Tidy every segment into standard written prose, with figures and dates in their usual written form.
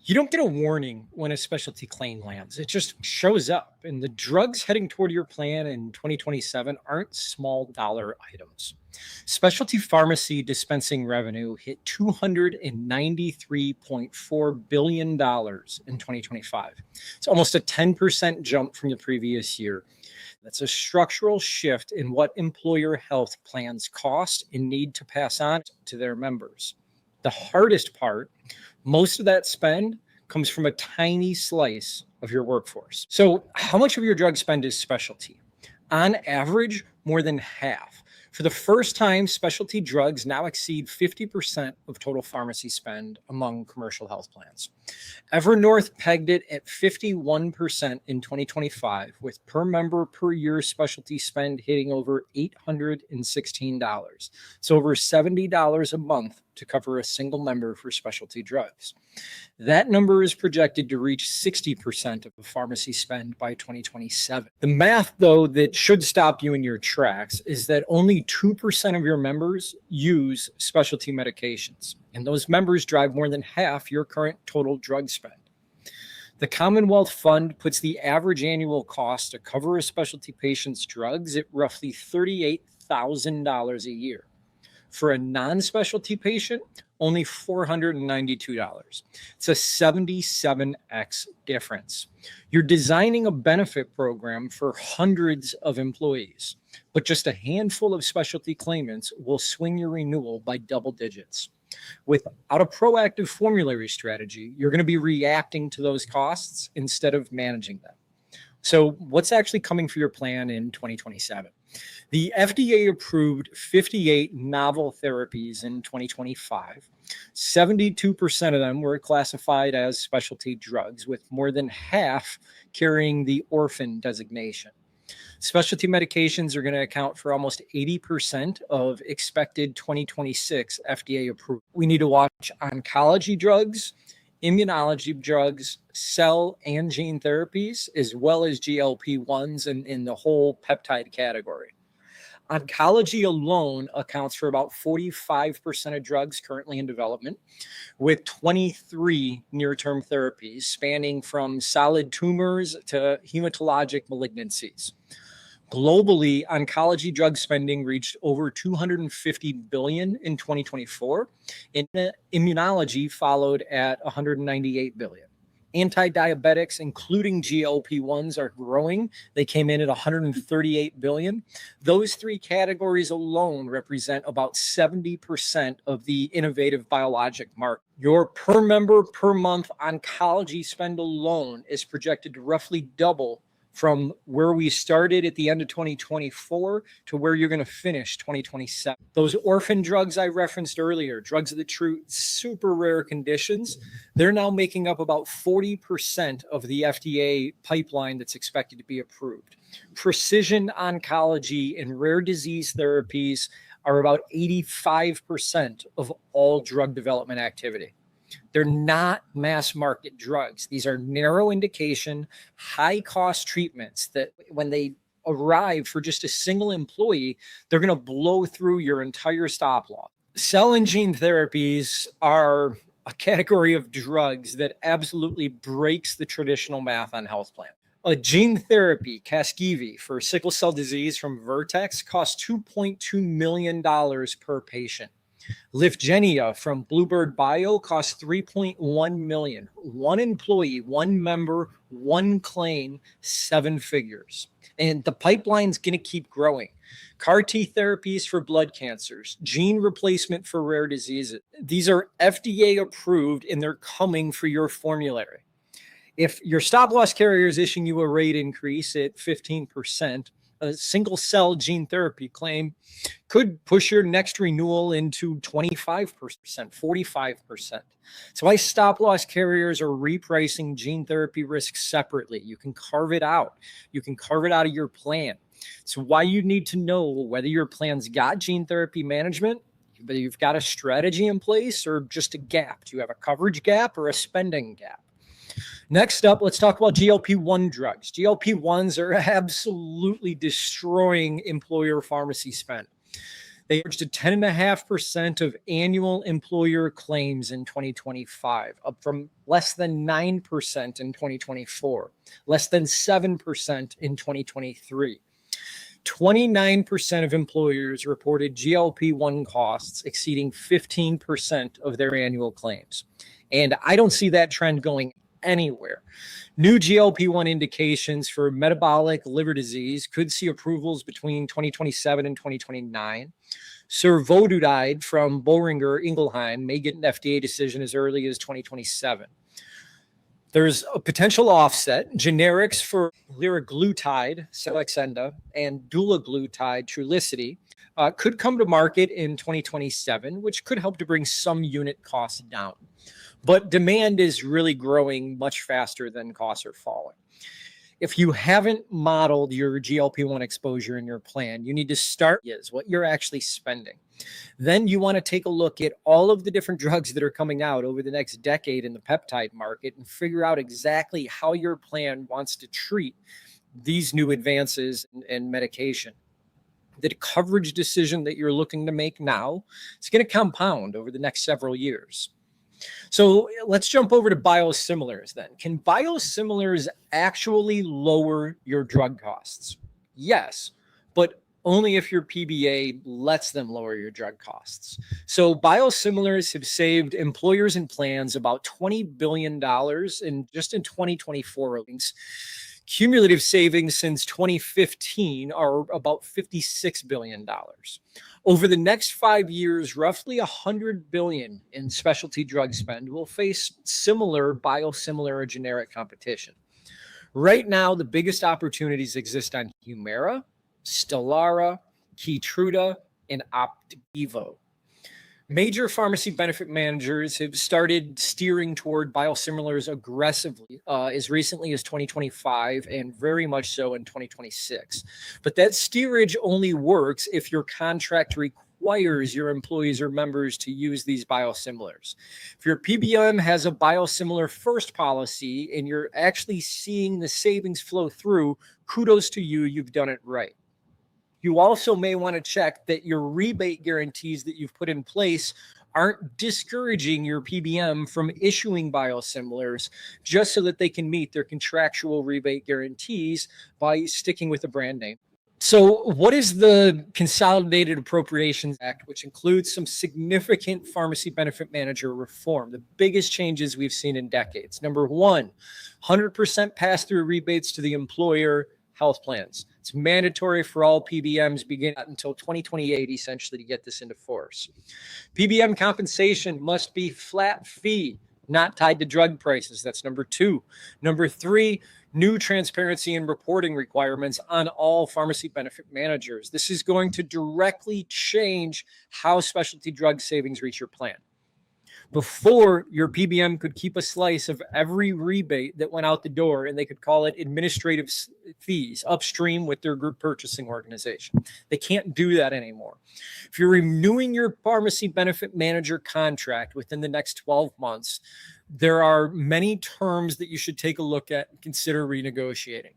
You don't get a warning when a specialty claim lands. It just shows up. And the drugs heading toward your plan in 2027 aren't small dollar items. Specialty pharmacy dispensing revenue hit $293.4 billion in 2025. It's almost a 10% jump from the previous year. That's a structural shift in what employer health plans cost and need to pass on to their members. The hardest part, most of that spend comes from a tiny slice of your workforce. So how much of your drug spend is specialty? On average, more than half. For the first time, specialty drugs now exceed 50% of total pharmacy spend among commercial health plans. Evernorth pegged it at 51% in 2025, with per member per year specialty spend hitting over $816. It's over $70 a month to cover a single member for specialty drugs. That number is projected to reach 60% of the pharmacy spend by 2027. The math, though, that should stop you in your tracks is that only 2% of your members use specialty medications, and those members drive more than half your current total drug spend. The Commonwealth Fund puts the average annual cost to cover a specialty patient's drugs at roughly $38,000 a year. For a non-specialty patient, only $492. It's a 77x difference. You're designing a benefit program for hundreds of employees, but just a handful of specialty claimants will swing your renewal by double digits. Without a proactive formulary strategy, you're going to be reacting to those costs instead of managing them. So what's actually coming for your plan in 2027? The FDA approved 58 novel therapies in 2025. 72% of them were classified as specialty drugs, with more than half carrying the orphan designation. Specialty medications are going to account for almost 80% of expected 2026 FDA approval. We need to watch oncology drugs, immunology drugs, cell and gene therapies, as well as GLP-1s and in the whole peptide category. Oncology alone accounts for about 45% of drugs currently in development, with 23 near-term therapies spanning from solid tumors to hematologic malignancies. Globally, oncology drug spending reached over $250 billion in 2024, and immunology followed at $198 billion. Anti-diabetics, including GLP-1s, are growing. They came in at $138 billion. Those three categories alone represent about 70% of the innovative biologic market. Your per member per month oncology spend alone is projected to roughly double from where we started at the end of 2024 to where you're going to finish 2027. Those orphan drugs I referenced earlier, drugs that treat super rare conditions, they're now making up about 40% of the FDA pipeline that's expected to be approved. Precision oncology and rare disease therapies are about 85% of all drug development activity. They're not mass market drugs. These are narrow indication, high cost treatments that when they arrive for just a single employee, they're going to blow through your entire stop loss. Cell and gene therapies are a category of drugs that absolutely breaks the traditional math on health plans. A gene therapy, Casgevy, for sickle cell disease from Vertex costs $2.2 million per patient. Lyfgenia from Bluebird Bio costs $3.1 million. One employee, one member, one claim, 7 figures. And the pipeline's going to keep growing. CAR T therapies for blood cancers, gene replacement for rare diseases. These are FDA approved and they're coming for your formulary. If your stop loss carrier is issuing you a rate increase at 15%, a single cell gene therapy claim could push your next renewal into 25%, 45%. So why stop loss carriers are repricing gene therapy risks separately. You can carve it out. You can carve it out of your plan. So why you need to know whether your plan's got gene therapy management, whether you've got a strategy in place or just a gap. Do you have a coverage gap or a spending gap? Next up, let's talk about GLP-1 drugs. GLP-1s are absolutely destroying employer pharmacy spend. They averaged a 10.5% of annual employer claims in 2025, up from less than 9% in 2024, less than 7% in 2023. 29% of employers reported GLP-1 costs exceeding 15% of their annual claims. And I don't see that trend going anywhere. New GLP-1 indications for metabolic liver disease could see approvals between 2027 and 2029. Survodutide from Boehringer Ingelheim may get an FDA decision as early as 2027. There's a potential offset. Generics for liraglutide, Saxenda, and dulaglutide, Trulicity, could come to market in 2027, which could help to bring some unit costs down. But demand is really growing much faster than costs are falling. If you haven't modeled your GLP-1 exposure in your plan, you need to start with what you're actually spending. Then you want to take a look at all of the different drugs that are coming out over the next decade in the peptide market and figure out exactly how your plan wants to treat these new advances in medication. The coverage decision that you're looking to make now is going to compound over the next several years. So let's jump over to biosimilars then. Can biosimilars actually lower your drug costs? Yes, but only if your PBA lets them lower your drug costs. So biosimilars have saved employers and plans about $20 billion in 2024. Cumulative savings since 2015 are about $56 billion. Over the next 5 years, roughly $100 billion in specialty drug spend will face similar biosimilar or generic competition. Right now, the biggest opportunities exist on Humira, Stelara, Keytruda, and Opdivo. Major pharmacy benefit managers have started steering toward biosimilars aggressively as recently as 2025 and very much so in 2026. But that steerage only works if your contract requires your employees or members to use these biosimilars. If your PBM has a biosimilar first policy and you're actually seeing the savings flow through, kudos to you, you've done it right. You also may want to check that your rebate guarantees that you've put in place aren't discouraging your PBM from issuing biosimilars just so that they can meet their contractual rebate guarantees by sticking with the brand name. So what is the Consolidated Appropriations Act, which includes some significant pharmacy benefit manager reform, the biggest changes we've seen in decades? Number one, 100% pass-through rebates to the employer health plans. It's mandatory for all PBMs beginning until 2028, essentially, to get this into force. PBM compensation must be flat fee, not tied to drug prices. That's number two. Number three, new transparency and reporting requirements on all pharmacy benefit managers. This is going to directly change how specialty drug savings reach your plan. Before, your PBM could keep a slice of every rebate that went out the door, and they could call it administrative fees upstream with their group purchasing organization. They can't do that anymore. If you're renewing your pharmacy benefit manager contract within the next 12 months, there are many terms that you should take a look at and consider renegotiating.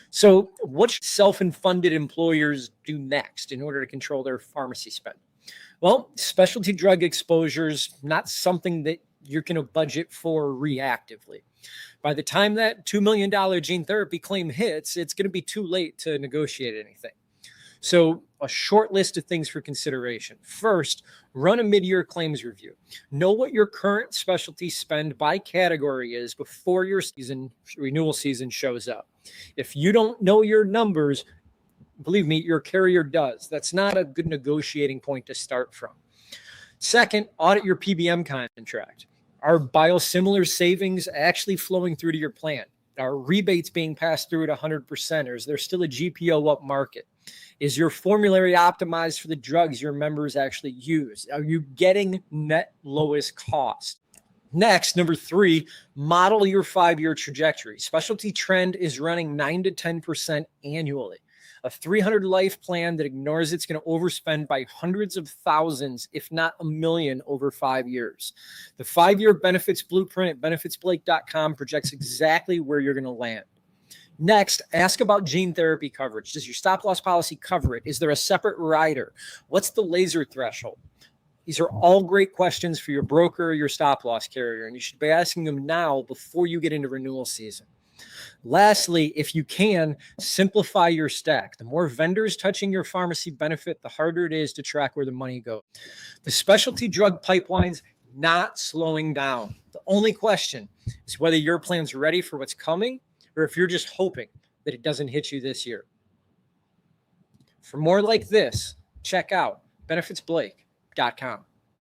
So what should self-funded employers do next in order to control their pharmacy spend? Well, specialty drug exposure is not something that you're going to budget for reactively. By the time that $2 million gene therapy claim hits, it's going to be too late to negotiate anything. So a short list of things for consideration. First, run a mid-year claims review. Know what your current specialty spend by category is before your renewal season shows up. If you don't know your numbers, believe me, your carrier does. That's not a good negotiating point to start from. Second, audit your PBM contract. Are biosimilar savings actually flowing through to your plan? Are rebates being passed through at 100%, or is there still a GPO up market? Is your formulary optimized for the drugs your members actually use? Are you getting net lowest cost? Next, number three, model your 5-year trajectory. Specialty trend is running 9 to 10% annually. A 300 life plan that ignores it's going to overspend by hundreds of thousands, if not $1 million, over 5 years. The 5-year benefits blueprint at benefitsblake.com projects exactly where you're going to land. Next, ask about gene therapy coverage. Does your stop loss policy cover it? Is there a separate rider? What's the laser threshold? These are all great questions for your broker or your stop loss carrier, and you should be asking them now before you get into renewal season. Lastly, if you can, simplify your stack. The more vendors touching your pharmacy benefit, the harder it is to track where the money goes. The specialty drug pipeline's not slowing down. The only question is whether your plan's ready for what's coming or if you're just hoping that it doesn't hit you this year. For more like this, check out benefitsblake.com.